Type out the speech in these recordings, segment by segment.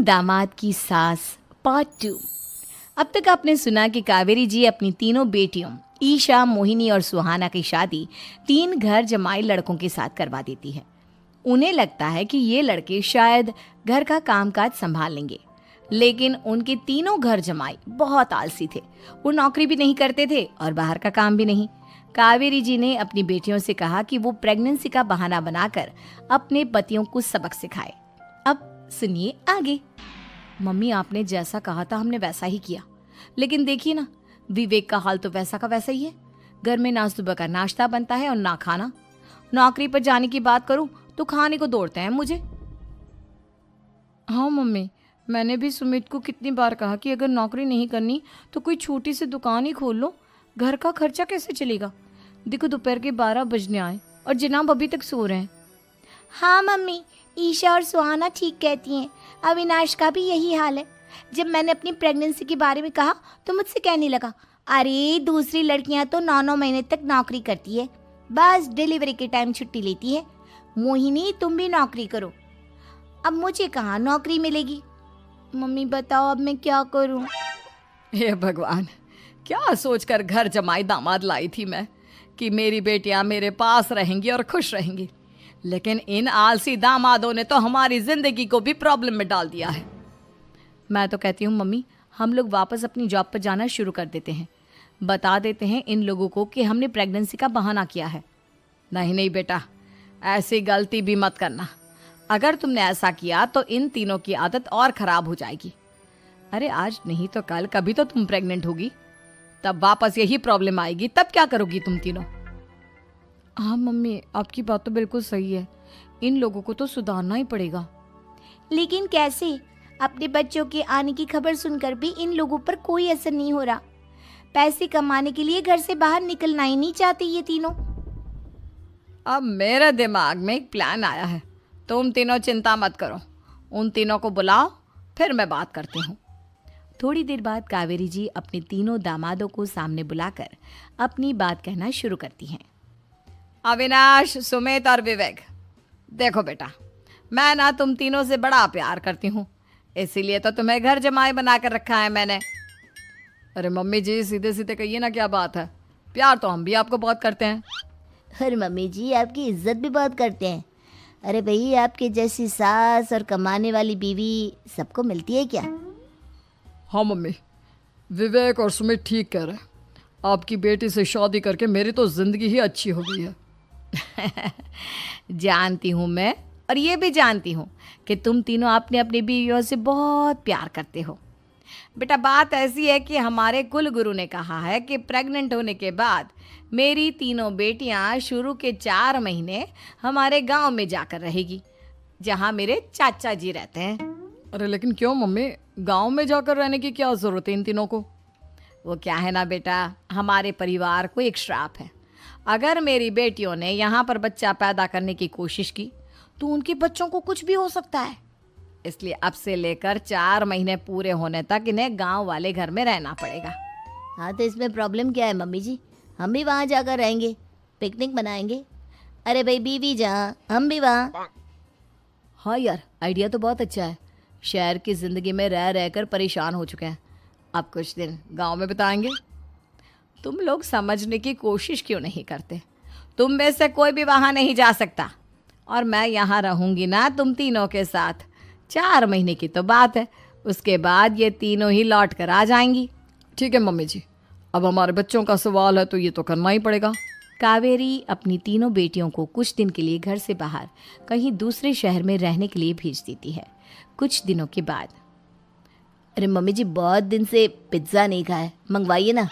दामाद की सास पार्ट 2। अब तक आपने सुना कि कावेरी जी अपनी तीनों बेटियों ईशा, मोहिनी और सुहाना की शादी 3 घर जमाई लड़कों के साथ करवा देती है। उन्हें लगता है कि ये लड़के शायद घर का कामकाज संभाल लेंगे, लेकिन उनके तीनों घर जमाई बहुत आलसी थे। वो नौकरी भी नहीं करते थे और बाहर का काम भी नहीं। कावेरी जी ने अपनी बेटियों से कहा कि वो प्रेगनेंसी का बहाना बनाकर अपने पतियों को सबक सिखाए। अब सुनिए आगे। मम्मी, आपने जैसा कहा था हमने वैसा ही किया, लेकिन देखिए ना, विवेक का हाल तो वैसा का वैसा ही है। घर में ना सुबह का नाश्ता बनता है और ना खाना। नौकरी पर जाने की बात करूं तो खाने को दौड़ते हैं मुझे। हाँ मम्मी, मैंने भी सुमित को कितनी बार कहा कि अगर नौकरी नहीं करनी तो कोई छोटी सी दुकान ही खोल लो। घर का खर्चा कैसे चलेगा? देखो दोपहर के 12 बजने आए और जनाब अभी तक सो रहे हैं। हाँ मम्मी, ईशा और सुहाना ठीक कहती हैं। अविनाश का भी यही हाल है। जब मैंने अपनी प्रेगनेंसी के बारे में कहा तो मुझसे कहने लगा, अरे दूसरी लड़कियां तो 9-9 महीने तक नौकरी करती है, बस डिलीवरी के टाइम छुट्टी लेती है। मोहिनी, तुम भी नौकरी करो। अब मुझे कहाँ नौकरी मिलेगी? मम्मी बताओ अब मैं क्या करूँ? हे भगवान, क्या सोचकर घर जमाई दामाद लाई थी मैं कि मेरी बेटियां मेरे पास रहेंगी और खुश रहेंगी, लेकिन इन आलसी दामादों ने तो हमारी जिंदगी को भी प्रॉब्लम में डाल दिया है। मैं तो कहती हूँ मम्मी, हम लोग वापस अपनी जॉब पर जाना शुरू कर देते हैं। बता देते हैं इन लोगों को कि हमने प्रेगनेंसी का बहाना किया है। नहीं नहीं बेटा, ऐसी गलती भी मत करना। अगर तुमने ऐसा किया तो इन तीनों की आदत और ख़राब हो जाएगी। अरे आज नहीं तो कल कभी तो तुम प्रेग्नेंट होगी, तब वापस यही प्रॉब्लम आएगी। तब क्या करोगी तुम तीनों? हाँ मम्मी, आपकी बात तो बिल्कुल सही है। इन लोगों को तो सुधारना ही पड़ेगा। लेकिन कैसे? अपने बच्चों के आने की खबर सुनकर भी इन लोगों पर कोई असर नहीं हो रहा। पैसे कमाने के लिए घर से बाहर निकलना ही नहीं चाहते ये तीनों। अब मेरे दिमाग में एक प्लान आया है। तुम तीनों चिंता मत करो, उन तीनों को बुलाओ, फिर मैं बात करती हूँ। थोड़ी देर बाद कावेरी जी अपने तीनों दामादों को सामने बुलाकर अपनी बात कहना शुरू करती हैं। अविनाश, सुमित और विवेक, देखो बेटा, मैं ना तुम तीनों से बड़ा प्यार करती हूँ, इसीलिए तो तुम्हें घर जमाई बना कर रखा है मैंने। अरे मम्मी जी, सीधे सीधे कहिए ना, क्या बात है? प्यार तो हम भी आपको बहुत करते हैं। अरे मम्मी जी, आपकी इज्जत भी बहुत करते हैं। अरे भाई, आपके जैसी सास और कमाने वाली बीवी सबको मिलती है क्या? हाँ मम्मी, विवेक और सुमित ठीक कह रहे हैं। आपकी बेटी से शादी करके मेरी तो ज़िंदगी ही अच्छी हो गई है। जानती हूँ मैं, और ये भी जानती हूँ कि तुम तीनों अपने अपनी बीवियों से बहुत प्यार करते हो। बेटा, बात ऐसी है कि हमारे कुल गुरु ने कहा है कि प्रेग्नेंट होने के बाद मेरी तीनों बेटियां शुरू के 4 महीने हमारे गांव में जाकर रहेगी, जहां मेरे चाचा जी रहते हैं। अरे लेकिन क्यों मम्मी, गांव में जाकर रहने की क्या ज़रूरत है इन तीनों को? वो क्या है ना बेटा, हमारे परिवार को एक श्राप है। अगर मेरी बेटियों ने यहाँ पर बच्चा पैदा करने की कोशिश की तो उनके बच्चों को कुछ भी हो सकता है। इसलिए अब से लेकर 4 महीने पूरे होने तक इन्हें गांव वाले घर में रहना पड़ेगा। हाँ तो इसमें प्रॉब्लम क्या है मम्मी जी? हम भी वहाँ जाकर रहेंगे, पिकनिक मनाएंगे। अरे भाई, बीवी जहाँ हम भी वहाँ। हाँ यार, आइडिया तो बहुत अच्छा है। शहर की ज़िंदगी में रह रहकर परेशान हो चुके हैं, अब कुछ दिन गांव में बिताएंगे। तुम लोग समझने की कोशिश क्यों नहीं करते? तुम में से कोई भी वहाँ नहीं जा सकता, और मैं यहाँ रहूँगी ना तुम तीनों के साथ। 4 महीने की तो बात है, उसके बाद ये तीनों ही लौट कर आ जाएंगी। ठीक है मम्मी जी, अब हमारे बच्चों का सवाल है तो ये तो करना ही पड़ेगा। कावेरी अपनी तीनों बेटियों को कुछ दिन के लिए घर से बाहर कहीं दूसरे शहर में रहने के लिए भेज देती है। कुछ दिनों के बाद, अरे मम्मी जी, बहुत दिन से पिज्ज़ा नहीं खाया, मंगवाइए ना।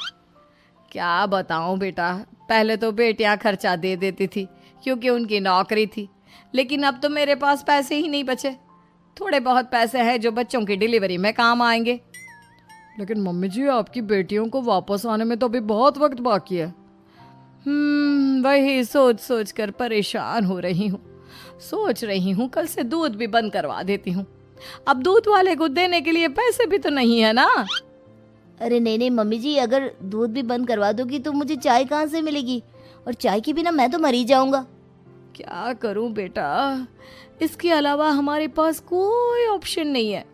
क्या बताऊं बेटा, पहले तो बेटियां खर्चा दे देती थी क्योंकि उनकी नौकरी थी, लेकिन अब तो मेरे पास पैसे ही नहीं बचे। थोड़े बहुत पैसे हैं जो बच्चों की डिलीवरी में काम आएंगे। लेकिन मम्मी जी, आपकी बेटियों को वापस आने में तो अभी बहुत वक्त बाकी है। वही सोच सोच कर परेशान हो रही हूँ। सोच रही हूँ कल से दूध भी बंद करवा देती हूँ। अब दूध वाले को देने के लिए पैसे भी तो नहीं है ना। अरे नहीं नहीं मम्मी जी, अगर दूध भी बंद करवा दोगी तो मुझे चाय कहाँ से मिलेगी? और चाय के बिना मैं तो मर ही जाऊंगा। क्या करूं बेटा, इसके अलावा हमारे पास कोई ऑप्शन नहीं है।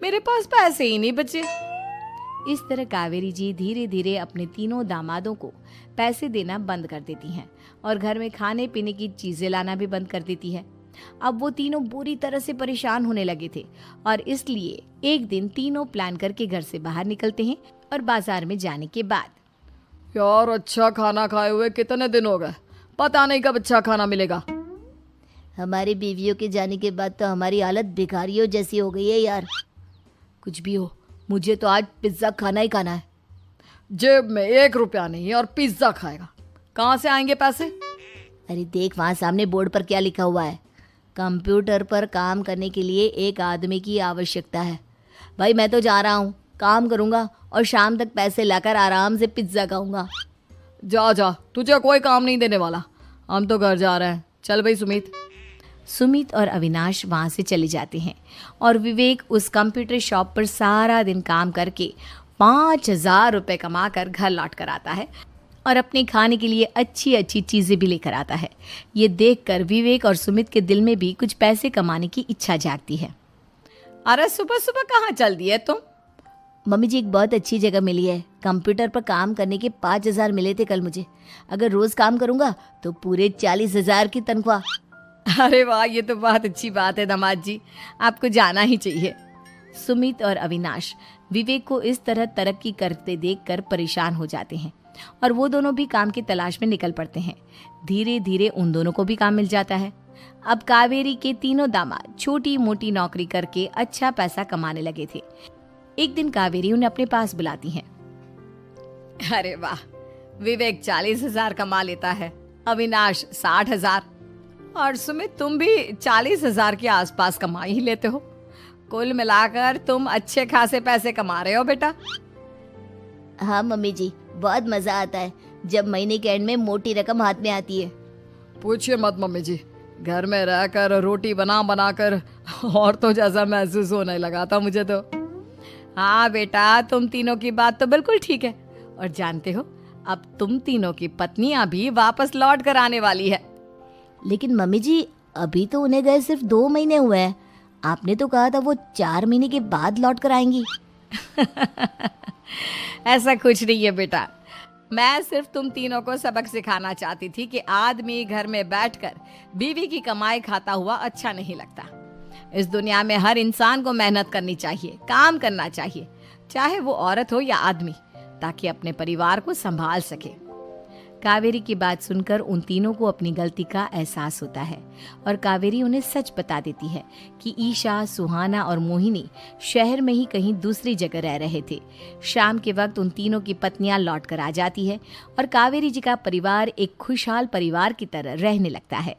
मेरे पास पैसे ही नहीं बचे। इस तरह कावेरी जी धीरे धीरे अपने तीनों दामादों को पैसे देना बंद कर देती हैं और घर में खाने पीने की चीजें लाना भी बंद कर देती है। अब वो तीनों बुरी तरह से परेशान होने लगे थे और इसलिए एक दिन तीनों प्लान करके घर से बाहर निकलते हैं और बाजार में जाने के बाद यार अच्छा खाना खाए हुए कितने दिन हो गए, पता नहीं कब अच्छा खाना मिलेगा। हमारी बीवियों के जाने के बाद तो हमारी हालत भिखारियों जैसी हो गई है यार। कुछ भी हो, मुझे तो आज पिज्ज़ा खाना ही खाना है। जेब में 1 रुपया नहीं और पिज्जा खाएगा, कहाँ से आएंगे पैसे? अरे देख वहाँ सामने बोर्ड पर क्या लिखा हुआ है, कंप्यूटर पर काम करने के लिए एक आदमी की आवश्यकता है। भाई मैं तो जा रहा हूँ, काम करूँगा और शाम तक पैसे लाकर आराम से पिज्ज़ा खाऊंगा। जा जा, तुझे कोई काम नहीं देने वाला, हम तो घर जा रहे हैं। चल भाई सुमित। सुमित और अविनाश वहाँ से चले जाते हैं और विवेक उस कंप्यूटर शॉप पर सारा दिन काम करके 5,000 रुपये कमा कर घर लौट कर आता है और अपने खाने के लिए अच्छी अच्छी चीज़ें भी लेकर आता है। ये देखकर विवेक और सुमित के दिल में भी कुछ पैसे कमाने की इच्छा जागती है। अरे सुबह सुबह कहाँ चल दिए तुम? मम्मी जी एक बहुत अच्छी जगह मिली है, कंप्यूटर पर काम करने के 5,000 मिले थे कल मुझे। अगर रोज़ काम करूँगा तो पूरे 40,000 की तनख्वाह। अरे वाह, ये तो बहुत अच्छी बात है दामाद जी, आपको जाना ही चाहिए। सुमित और अविनाश विवेक को इस तरह तरक्की करते देखकर परेशान हो जाते हैं और वो दोनों भी काम की तलाश में निकल पड़ते हैं। धीरे धीरे उन दोनों को भी काम मिल जाता है। अब कावेरी के तीनों दामाद छोटी मोटी नौकरी करके अच्छा पैसा कमाने लगे थे। एक दिन कावेरी उन्हें अपने पास बुलाती हैं। अरे वाह, विवेक 40,000 कमा लेता है, अविनाश 60,000 और सुमित तुम भी 40,000 के आसपास कमा ही लेते हो। कुल मिलाकर तुम अच्छे खासे पैसे कमा रहे हो बेटा। हाँ मम्मी जी, बहुत मज़ा आता है जब महीने के एंड में मोटी रकम हाथ में आती है। पूछिए मत मम्मी जी, घर में रहकर रोटी बना बना कर और तो जैसा महसूस होने लगा था मुझे तो। हाँ बेटा, तुम तीनों की बात तो बिल्कुल ठीक है और जानते हो अब तुम तीनों की पत्नियां भी वापस लौट कर आने वाली है। लेकिन मम्मी जी अभी तो उन्हें गए सिर्फ 2 महीने हुए हैं, आपने तो कहा था वो 4 महीने के बाद लौट कर आएंगी। ऐसा कुछ नहीं है बेटा, मैं सिर्फ तुम तीनों को सबक सिखाना चाहती थी कि आदमी घर में बैठकर बीवी की कमाई खाता हुआ अच्छा नहीं लगता। इस दुनिया में हर इंसान को मेहनत करनी चाहिए, काम करना चाहिए, चाहे वो औरत हो या आदमी, ताकि अपने परिवार को संभाल सके। कावेरी की बात सुनकर उन तीनों को अपनी गलती का एहसास होता है और कावेरी उन्हें सच बता देती है कि ईशा, सुहाना और मोहिनी शहर में ही कहीं दूसरी जगह रह रहे थे। शाम के वक्त उन तीनों की पत्नियां लौट कर आ जाती है और कावेरी जी का परिवार एक खुशहाल परिवार की तरह रहने लगता है।